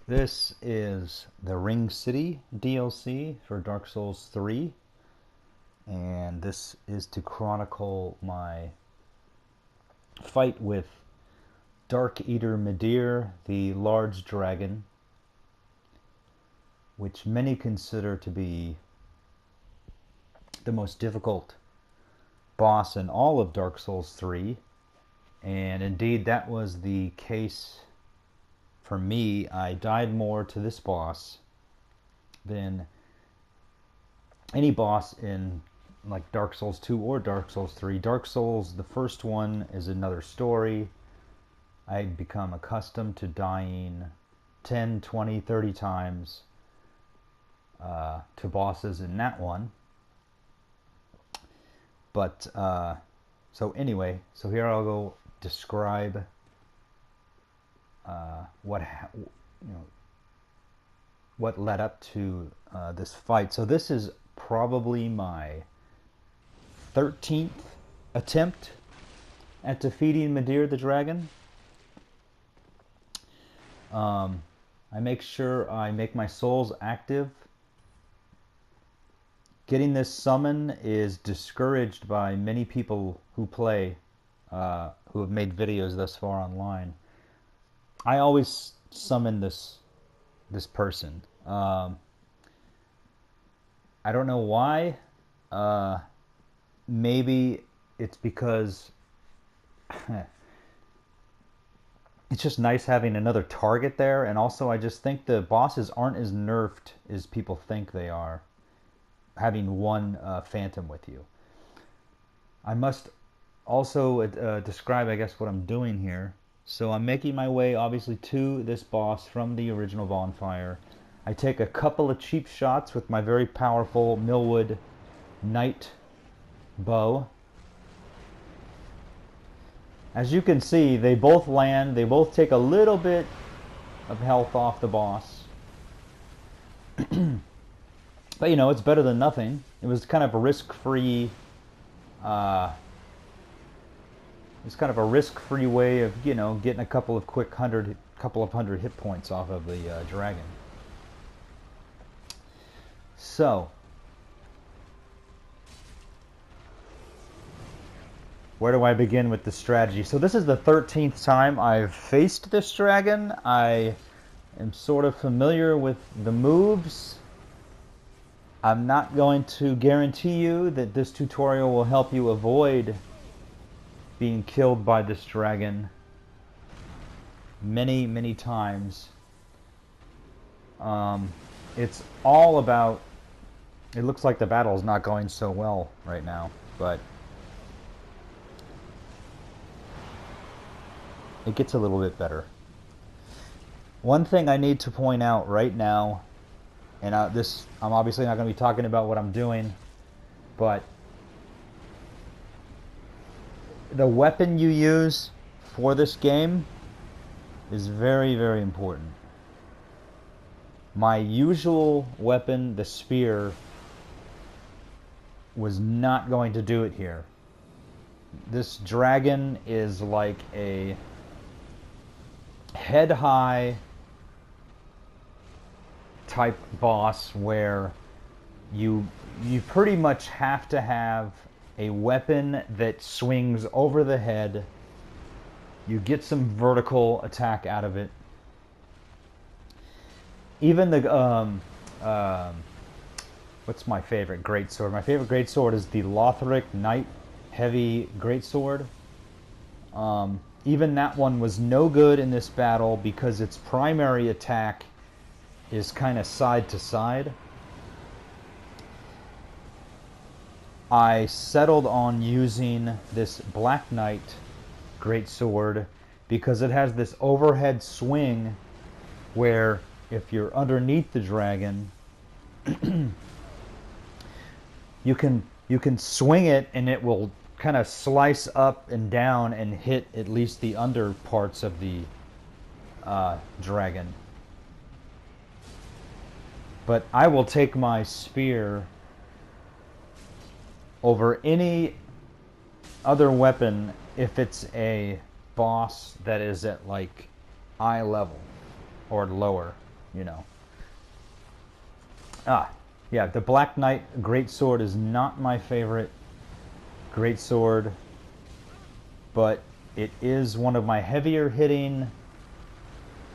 This is the Ring City DLC for Dark Souls 3, and this is to chronicle my fight with Darkeater Midir, the large dragon, which many consider to be the most difficult boss in all of Dark Souls 3, and indeed that was the case for me. I died more to this boss than any boss in like Dark Souls 2 or Dark Souls 3. Dark Souls, the first one, is another story. I'd become accustomed to dying 10, 20, 30 times to bosses in that one. But, so anyway, so here I'll go describe what led up to this fight. So this is probably my 13th attempt at defeating Midir the dragon. I make sure I make my souls active. Getting this summon is discouraged by many people who play, who have made videos thus far online. I always summon this person. I don't know why. Maybe it's because it's just nice having another target there, and also I just think the bosses aren't as nerfed as people think they are, having one phantom with you. I must also describe, I guess, what I'm doing here. So I'm making my way, obviously, to this boss from the original bonfire. I take a couple of cheap shots with my very powerful Millwood Knight bow. As you can see, they both land. They both take a little bit of health off the boss. But, you know, it's better than nothing. It was kind of a risk-free... it's kind of a risk-free way of, you know, getting a couple of hundred hit points off of the dragon. So, where do I begin with the strategy? So this is the 13th time I've faced this dragon. I am sort of familiar with the moves. I'm not going to guarantee you that this tutorial will help you avoid being killed by this dragon many times. It's all about... It looks like the battle is not going so well right now, but it gets a little bit better. One thing I need to point out right now, and I'm obviously not going to be talking about what I'm doing, but the weapon you use for this game is very important. My usual weapon, the spear, was not going to do it here. This dragon is like a head-high type boss where you pretty much have to have a weapon that swings over the head. You get some vertical attack out of it. Even the what's my favorite greatsword? My favorite greatsword is the Lothric Knight Heavy Greatsword. Even that one was no good in this battle because its primary attack is kind of side to side. I settled on using this Black Knight Greatsword because it has this overhead swing where if you're underneath the dragon, you can swing it and it will kind of slice up and down and hit at least the under parts of the dragon. But I will take my spear over any other weapon if it's a boss that is at like eye level or lower. you know. Yeah, the Black Knight Greatsword is not my favorite Greatsword, but it is one of my heavier hitting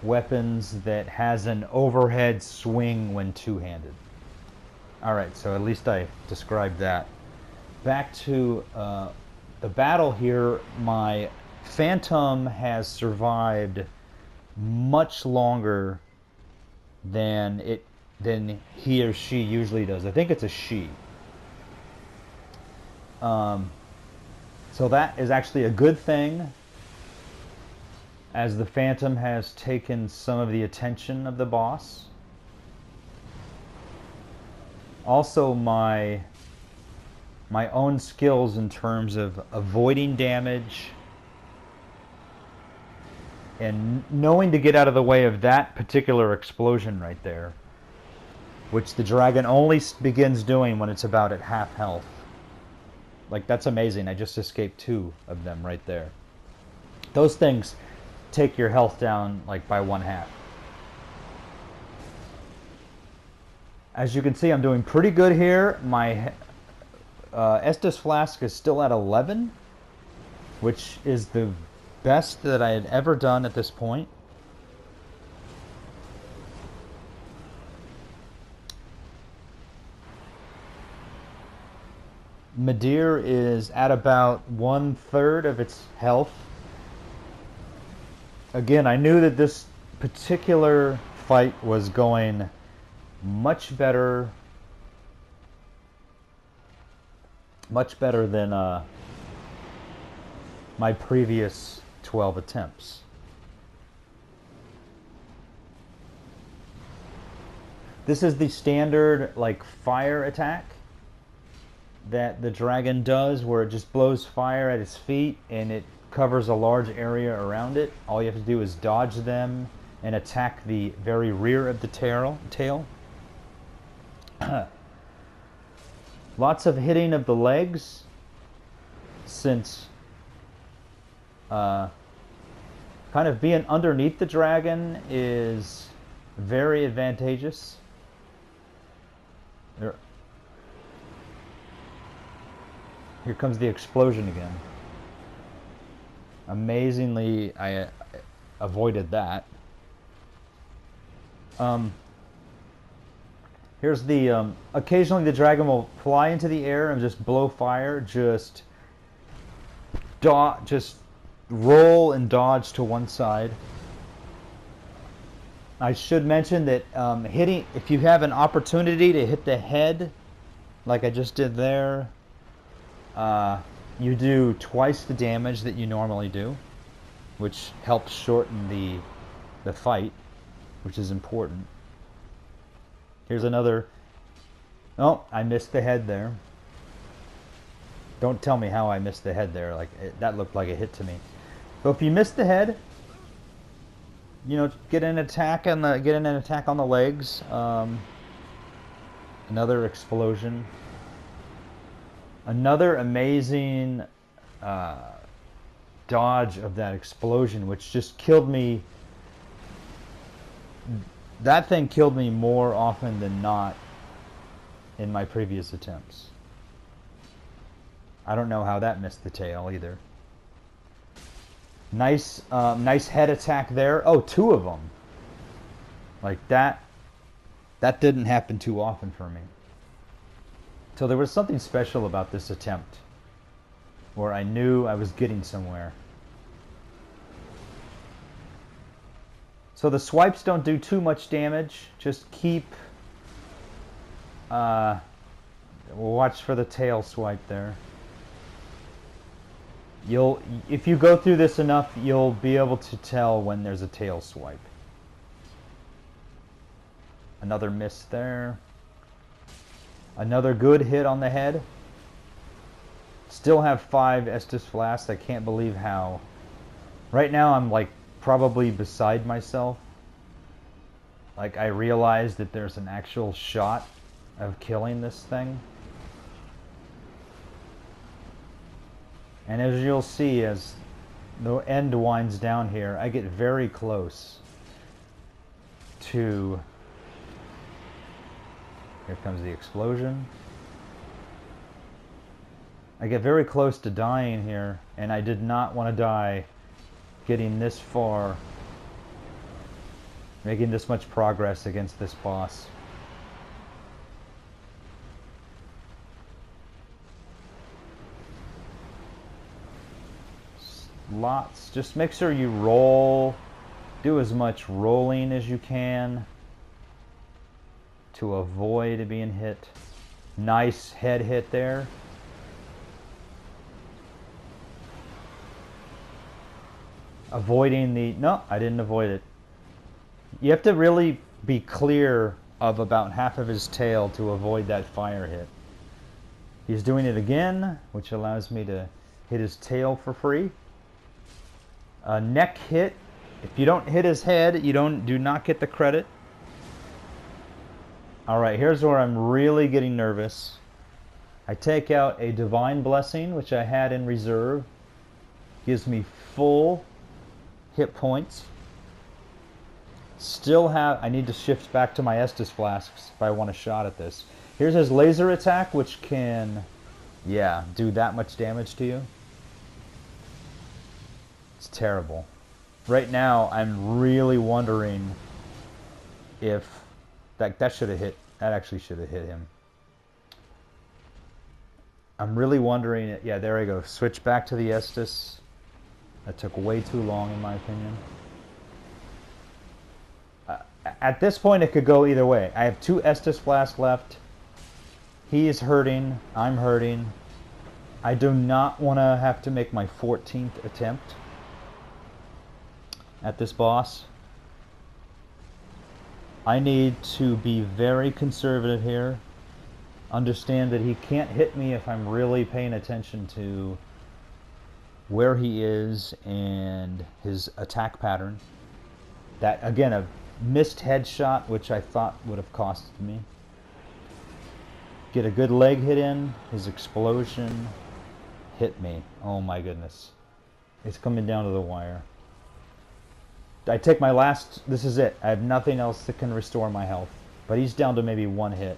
weapons that has an overhead swing when two-handed. Alright, so at least I described that. Back to the battle here. My Phantom has survived much longer than he or she usually does. I think it's a she. So that is actually a good thing, as the Phantom has taken some of the attention of the boss. Also, my own skills in terms of avoiding damage and knowing to get out of the way of that particular explosion right there, which the dragon only begins doing when it's about at half health. Like, that's amazing. I just escaped 2 of them right there. Those things take your health down like by 1/2. As you can see, I'm doing pretty good here. My Estus Flask is still at 11, which is the best that I had ever done at this point. Midir is at about 1/3 of its health. Again, I knew that this particular fight was going much better than my previous 12 attempts. This is the standard like fire attack that the dragon does, where it just blows fire at its feet and it covers a large area around it. All you have to do is dodge them and attack the very rear of the tail. Lots of hitting of the legs, since kind of being underneath the dragon is very advantageous. Here comes the explosion again. Amazingly, I avoided that. Here's the, occasionally the dragon will fly into the air and just blow fire, just roll and dodge to one side. I should mention that if you have an opportunity to hit the head, like I just did there, you do twice the damage that you normally do, which helps shorten the fight, which is important. Here's another. Oh, I missed the head there. Don't tell me how I missed the head there. Like, that looked like a hit to me. So if you miss the head, you know, get an attack on the legs. Another explosion. Another amazing dodge of that explosion, which just killed me. That thing killed me more often than not in my previous attempts. I don't know how that missed the tail either. Nice head attack there. Oh, 2 of them. Like that didn't happen too often for me. So there was something special about this attempt, where I knew I was getting somewhere. So the swipes don't do too much damage. Just keep... watch for the tail swipe there. If you go through this enough, you'll be able to tell when there's a tail swipe. Another miss there. Another good hit on the head. Still have 5 Estus Flasks. I can't believe how... Right now I'm like probably beside myself. Like, I realized that there's an actual shot of killing this thing. And as you'll see, as the end winds down here, I get very close. 2. Here comes the explosion. I get very close to dying here, and I did not want to die getting this far, making this much progress against this boss. Lots. Just make sure you roll. Do as much rolling as you can to avoid being hit. Nice head hit there. Avoiding the... No, I didn't avoid it. You have to really be clear of about half of his tail to avoid that fire hit. He's doing it again, which allows me to hit his tail for free. A neck hit. If you don't hit his head, you do not get the credit. Alright, here's where I'm really getting nervous. I take out a Divine Blessing, which I had in reserve. Gives me full hit points. Still have... I need to shift back to my Estus Flasks if I want a shot at this. Here's his laser attack, which can... yeah, do that much damage to you. It's terrible. Right now, I'm really wondering if... That should have hit... That actually should have hit him. I'm really wondering... Yeah, there I go. Switch back to the Estus. That took way too long, in my opinion. At this point, it could go either way. I have 2 Estus Flasks left. He is hurting. I'm hurting. I do not want to have to make my 14th attempt at this boss. I need to be very conservative here. Understand that he can't hit me if I'm really paying attention to where he is and his attack pattern. That, again, a missed headshot, which I thought would have costed me. Get a good leg hit in. His explosion hit me. Oh my goodness. It's coming down to the wire. I take my last... This is it. I have nothing else that can restore my health. But he's down to maybe 1 hit.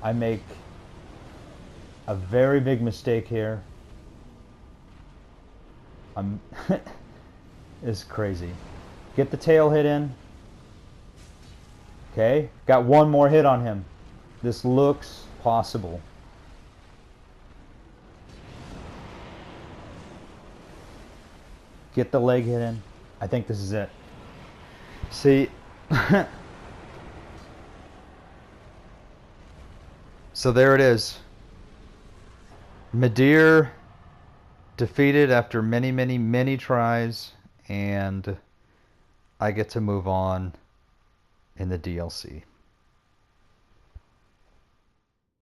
I make a very big mistake here. It's crazy. Get the tail hit in. Okay. Got 1 more hit on him. This looks possible. Get the leg hit in. I think this is it. See? So there it is. Midir defeated after many, many, many tries, and I get to move on in the DLC.